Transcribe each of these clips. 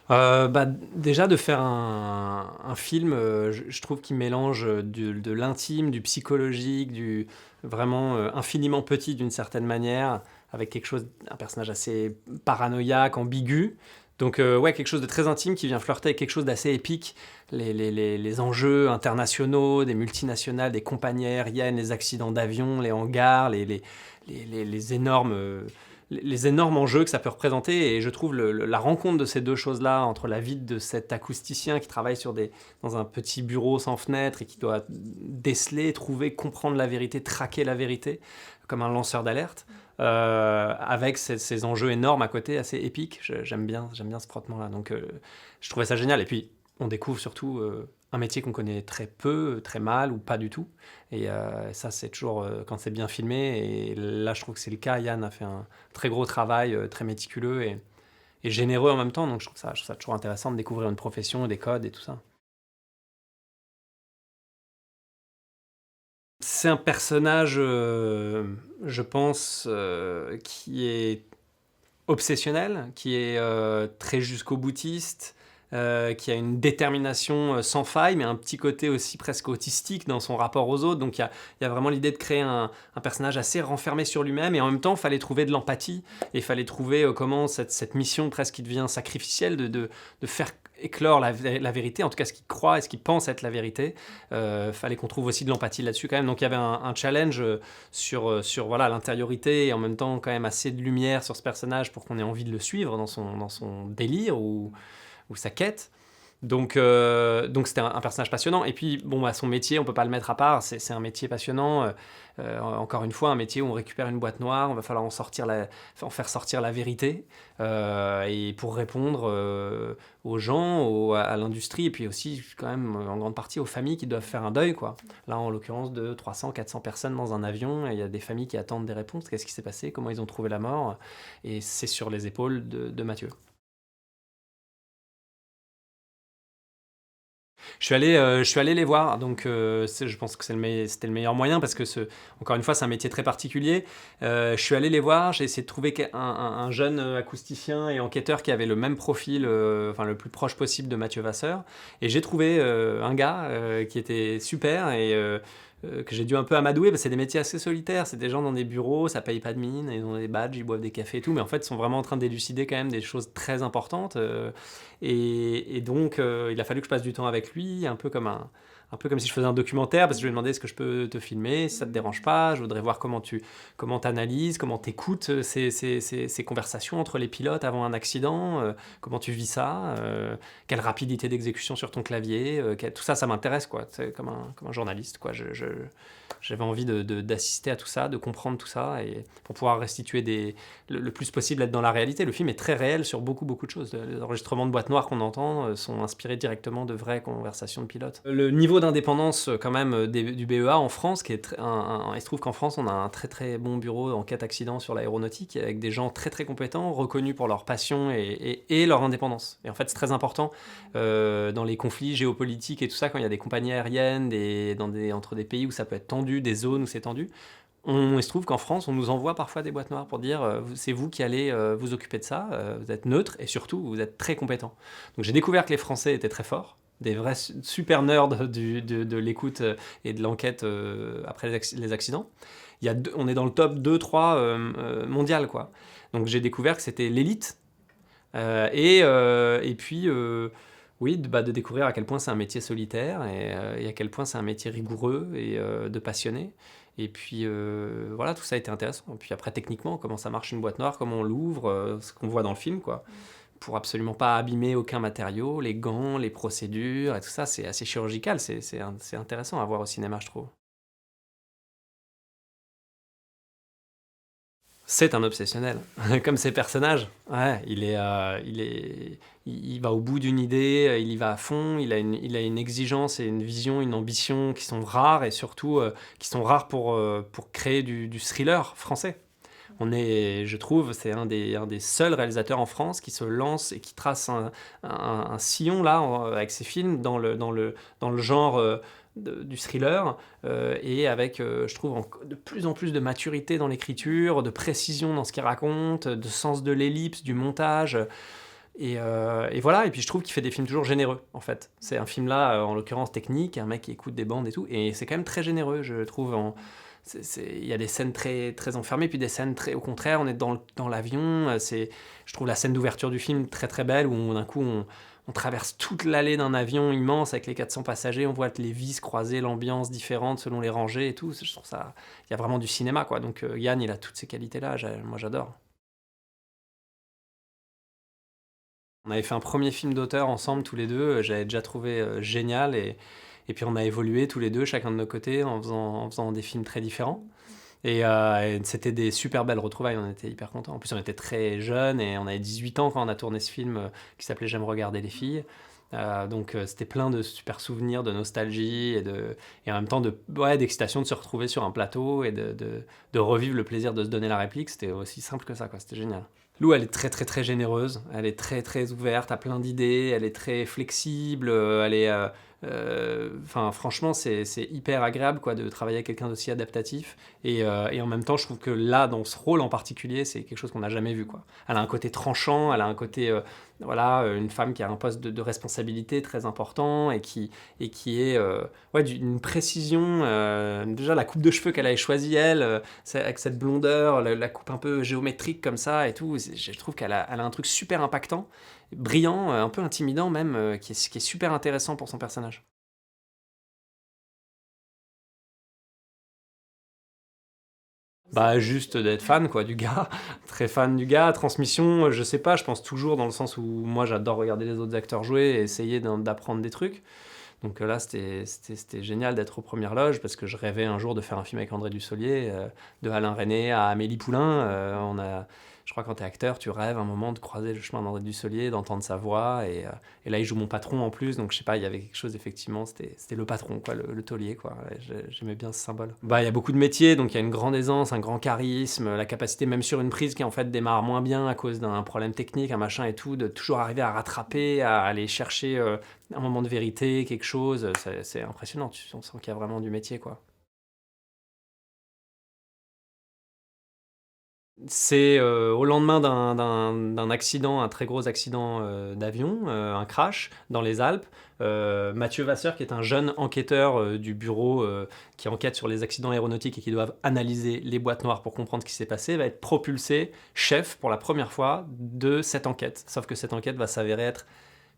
Déjà de faire un film, je trouve qu'il mélange, de l'intime, du psychologique, du vraiment, infiniment petit d'une certaine manière, avec un personnage assez paranoïaque, ambigu. Donc ouais, quelque chose de très intime qui vient flirter avec quelque chose d'assez épique. Les enjeux internationaux, des multinationales, des compagnies aériennes, les accidents d'avion, les hangars, les énormes, les énormes enjeux que ça peut représenter. Et je trouve la rencontre de ces deux choses-là, entre la vie de cet acousticien qui travaille dans un petit bureau sans fenêtre et qui doit déceler, trouver, comprendre la vérité, traquer la vérité, comme un lanceur d'alerte, avec ces enjeux énormes à côté, assez épiques. J'aime bien ce frottement-là. Donc je trouvais ça génial. Et puis on découvre surtout un métier qu'on connaît très peu, très mal ou pas du tout. Et ça, c'est toujours quand c'est bien filmé. Et là, je trouve que c'est le cas. Yann a fait un très gros travail, très méticuleux et généreux en même temps. Donc je trouve ça toujours intéressant de découvrir une profession, des codes et tout ça. C'est un personnage, je pense, qui est obsessionnel, qui est très jusqu'au boutiste, qui a une détermination sans faille, mais un petit côté aussi presque autistique dans son rapport aux autres. Donc il y a vraiment l'idée de créer un personnage assez renfermé sur lui-même, et en même temps, il fallait trouver de l'empathie, et il fallait trouver comment cette mission presque qui devient sacrificielle de faire éclore la vérité, en tout cas ce qu'il croit et ce qu'il pense être la vérité. Fallait qu'on trouve aussi de l'empathie là-dessus quand même. Donc il y avait un challenge sur voilà, l'intériorité et en même temps quand même assez de lumière sur ce personnage pour qu'on ait envie de le suivre dans son délire ou sa quête. Donc c'était un personnage passionnant. Et puis, bon, son métier, on peut pas le mettre à part. C'est un métier passionnant. Encore une fois, un métier où on récupère une boîte noire, on va falloir en faire sortir la vérité. Et pour répondre aux gens, à l'industrie, et puis aussi, quand même, en grande partie, aux familles qui doivent faire un deuil, quoi. Là, en l'occurrence, de 300, 400 personnes dans un avion, et il y a des familles qui attendent des réponses. Qu'est-ce qui s'est passé? Comment ils ont trouvé la mort? Et c'est sur les épaules de Mathieu. Je suis allé les voir, donc je pense que c'était le meilleur moyen parce que encore une fois, c'est un métier très particulier. Je suis allé les voir, j'ai essayé de trouver un jeune acousticien et enquêteur qui avait le même profil, enfin le plus proche possible de Mathieu Vasseur. Et j'ai trouvé un gars qui était super et que j'ai dû un peu amadouer parce que c'est des métiers assez solitaires. C'est des gens dans des bureaux, ça paye pas de mine, ils ont des badges, ils boivent des cafés et tout, mais en fait, ils sont vraiment en train d'élucider quand même des choses très importantes. Et donc, il a fallu que je passe du temps avec lui, un peu comme si je faisais un documentaire, parce que je lui ai demandé est-ce que je peux te filmer, si ça te dérange pas, je voudrais voir comment t'analyses, comment t'écoutes ces conversations entre les pilotes avant un accident, comment tu vis ça, quelle rapidité d'exécution sur ton clavier, tout ça, ça m'intéresse, quoi, c'est comme un journaliste, quoi. J'avais envie d'assister à tout ça, de comprendre tout ça, et pour pouvoir restituer le plus possible être dans la réalité. Le film est très réel sur beaucoup, beaucoup de choses. Les enregistrements de boîtes noires qu'on entend sont inspirés directement de vraies conversations de pilotes. Le niveau d'indépendance, quand même, du BEA en France, qui est il se trouve qu'en France, on a un très, très bon bureau d'enquête accident sur l'aéronautique, avec des gens très, très compétents, reconnus pour leur passion et leur indépendance. Et en fait, c'est très important dans les conflits géopolitiques et tout ça, quand il y a des compagnies aériennes, entre des pays où ça peut être tendu, des zones où c'est tendu. Il se trouve qu'en France, on nous envoie parfois des boîtes noires pour dire c'est vous qui allez vous occuper de ça, vous êtes neutre et surtout vous êtes très compétent. Donc j'ai découvert que les Français étaient très forts, des vrais super nerds de l'écoute et de l'enquête après les accidents. On est dans le top 2-3 mondial, quoi. Donc j'ai découvert que c'était l'élite. Et puis, oui, de découvrir à quel point c'est un métier solitaire et à quel point c'est un métier rigoureux et de passionné. Et puis voilà, tout ça a été intéressant. Et puis après, techniquement, comment ça marche une boîte noire, comment on l'ouvre, ce qu'on voit dans le film, quoi. Pour absolument pas abîmer aucun matériau, les gants, les procédures et tout ça, c'est assez chirurgical. C'est intéressant à voir au cinéma, je trouve. C'est un obsessionnel, comme ses personnages. Ouais, il va au bout d'une idée, il y va à fond, il a une exigence et une vision, une ambition qui sont rares et surtout qui sont rares pour créer du thriller français. Je trouve, c'est un des seuls réalisateurs en France qui se lance et qui trace un sillon là avec ses films dans le genre du thriller et avec, je trouve, de plus en plus de maturité dans l'écriture, de précision dans ce qu'il raconte, de sens de l'ellipse, du montage. Et voilà, et puis je trouve qu'il fait des films toujours généreux, en fait. C'est un film là, en l'occurrence technique, un mec qui écoute des bandes et tout, et c'est quand même très généreux, je trouve. Il y a des scènes très, très enfermées, puis des scènes très, au contraire, on est dans l'avion. Je trouve la scène d'ouverture du film très très belle, où d'un coup on traverse toute l'allée d'un avion immense avec les 400 passagers, on voit les vis croisées, l'ambiance différente selon les rangées et tout. Je trouve ça, il y a vraiment du cinéma, quoi. Donc Yann, il a toutes ces qualités-là, moi j'adore. On avait fait un premier film d'auteur ensemble tous les deux, j'avais déjà trouvé génial, et puis on a évolué tous les deux, chacun de nos côtés, en faisant des films très différents. Et c'était des super belles retrouvailles, on était hyper contents. En plus, on était très jeunes et on avait 18 ans quand on a tourné ce film qui s'appelait J'aime regarder les filles. Donc c'était plein de super souvenirs, de nostalgie et en même temps ouais, d'excitation de se retrouver sur un plateau et de revivre le plaisir de se donner la réplique. C'était aussi simple que ça, quoi. C'était génial. Lou, elle est très très très généreuse, elle est très très ouverte à plein d'idées, elle est très flexible, elle est... Enfin, franchement, c'est hyper agréable, quoi, de travailler avec quelqu'un d'aussi adaptatif. Et en même temps, je trouve que là, dans ce rôle en particulier, c'est quelque chose qu'on n'a jamais vu, quoi. Elle a un côté tranchant, elle a un côté... voilà, une femme qui a un poste de responsabilité très important et qui est ouais, d'une précision. Déjà, la coupe de cheveux qu'elle avait choisie, elle, avec cette blondeur, la coupe un peu géométrique comme ça et tout, je trouve qu'elle a un truc super impactant, brillant, un peu intimidant même, qui est super intéressant pour son personnage. Bah, juste d'être fan, quoi, du gars, très fan du gars. Transmission, je sais pas, je pense toujours dans le sens où moi j'adore regarder les autres acteurs jouer et essayer d'apprendre des trucs. Donc là, c'était génial d'être aux premières loges parce que je rêvais un jour de faire un film avec André Dussolier, de Alain Resnais à Amélie Poulain. Je crois que quand t'es acteur, tu rêves un moment de croiser le chemin d'André Dussolier, d'entendre sa voix. Et là, il joue mon patron en plus, donc je sais pas, il y avait quelque chose, effectivement, c'était le patron, quoi, le taulier, quoi. Et j'aimais bien ce symbole. Bah, il y a beaucoup de métiers, donc il y a une grande aisance, un grand charisme, la capacité, même sur une prise qui en fait démarre moins bien à cause d'un problème technique, un machin et tout, de toujours arriver à rattraper, à aller chercher un moment de vérité, quelque chose. C'est impressionnant, on sent qu'il y a vraiment du métier, quoi. C'est au lendemain d'un accident, un très gros accident d'avion, un crash dans les Alpes. Mathieu Vasseur, qui est un jeune enquêteur du bureau qui enquête sur les accidents aéronautiques et qui doivent analyser les boîtes noires pour comprendre ce qui s'est passé, va être propulsé chef pour la première fois de cette enquête. Sauf que cette enquête va s'avérer être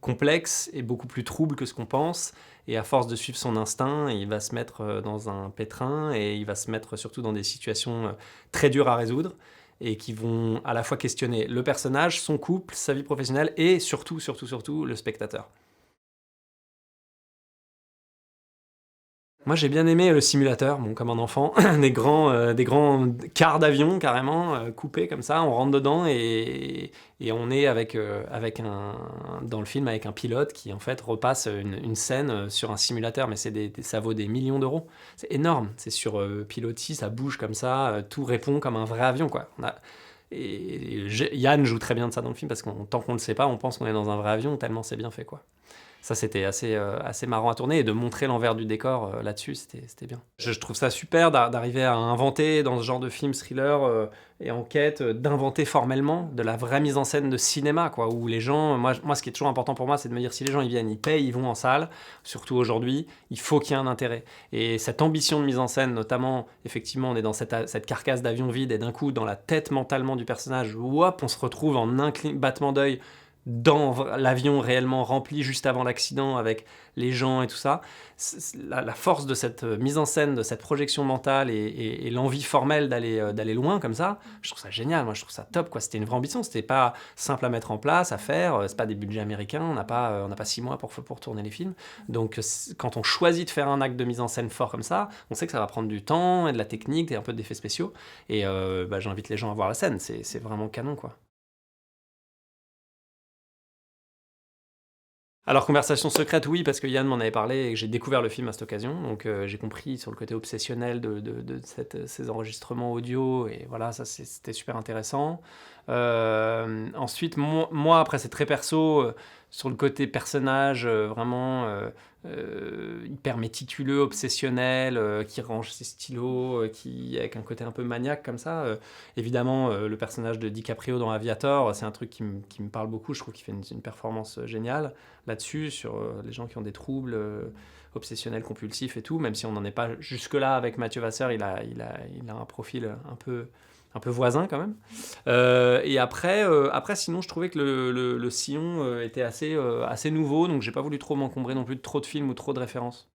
complexe et beaucoup plus trouble que ce qu'on pense. Et à force de suivre son instinct, il va se mettre dans un pétrin et il va se mettre surtout dans des situations très dures à résoudre et qui vont à la fois questionner le personnage, son couple, sa vie professionnelle et surtout, surtout, surtout le spectateur. Moi, j'ai bien aimé le simulateur, bon, comme un enfant, des grands quarts d'avion carrément coupés comme ça. On rentre dedans et on est avec dans le film avec un pilote qui en fait repasse une scène sur un simulateur, mais ça vaut des millions d'euros. C'est énorme. C'est sur pilotis, ça bouge comme ça, tout répond comme un vrai avion, quoi. Yann joue très bien de ça dans le film parce que tant qu'on ne le sait pas, on pense qu'on est dans un vrai avion tellement c'est bien fait, quoi. Ça, c'était assez marrant à tourner et de montrer l'envers du décor là-dessus, c'était bien. Je trouve ça super d'arriver à inventer dans ce genre de film thriller et enquête, d'inventer formellement de la vraie mise en scène de cinéma, quoi, où les gens, moi, ce qui est toujours important pour moi, c'est de me dire si les gens ils viennent, ils payent, ils vont en salle, surtout aujourd'hui, il faut qu'il y ait un intérêt. Et cette ambition de mise en scène, notamment, effectivement, on est dans cette carcasse d'avion vide et d'un coup, dans la tête mentalement du personnage, hop, on se retrouve en un battement d'œil dans l'avion réellement rempli juste avant l'accident avec les gens et tout ça. La force de cette mise en scène, de cette projection mentale et l'envie formelle d'aller loin comme ça, je trouve ça génial. Moi, je trouve ça top, quoi. C'était une vraie ambition. C'était pas simple à mettre en place, à faire. C'est pas des budgets américains. On n'a pas 6 mois pour tourner les films. Donc, quand on choisit de faire un acte de mise en scène fort comme ça, on sait que ça va prendre du temps et de la technique et un peu d'effets spéciaux. Et bah, j'invite les gens à voir la scène. C'est vraiment canon, quoi. Alors, conversation secrète, oui, parce que Yann m'en avait parlé et que j'ai découvert le film à cette occasion. Donc, j'ai compris sur le côté obsessionnel de ces enregistrements audio. Et voilà, ça, c'était super intéressant. Ensuite, moi, après, c'est très perso. sur le côté personnage, vraiment, hyper méticuleux, obsessionnel, qui range ses stylos, qui avec un côté un peu maniaque comme ça. Évidemment, le personnage de DiCaprio dans Aviator, c'est un truc qui me parle beaucoup. Je trouve qu'il fait une performance géniale là-dessus, sur les gens qui ont des troubles obsessionnels, compulsifs et tout, même si on n'en est pas jusque-là avec Mathieu Vasseur, il a un profil un peu voisin quand même. Et après, sinon, je trouvais que le sillon était assez nouveau, donc j'ai pas voulu trop m'encombrer non plus de trop de films ou trop de références.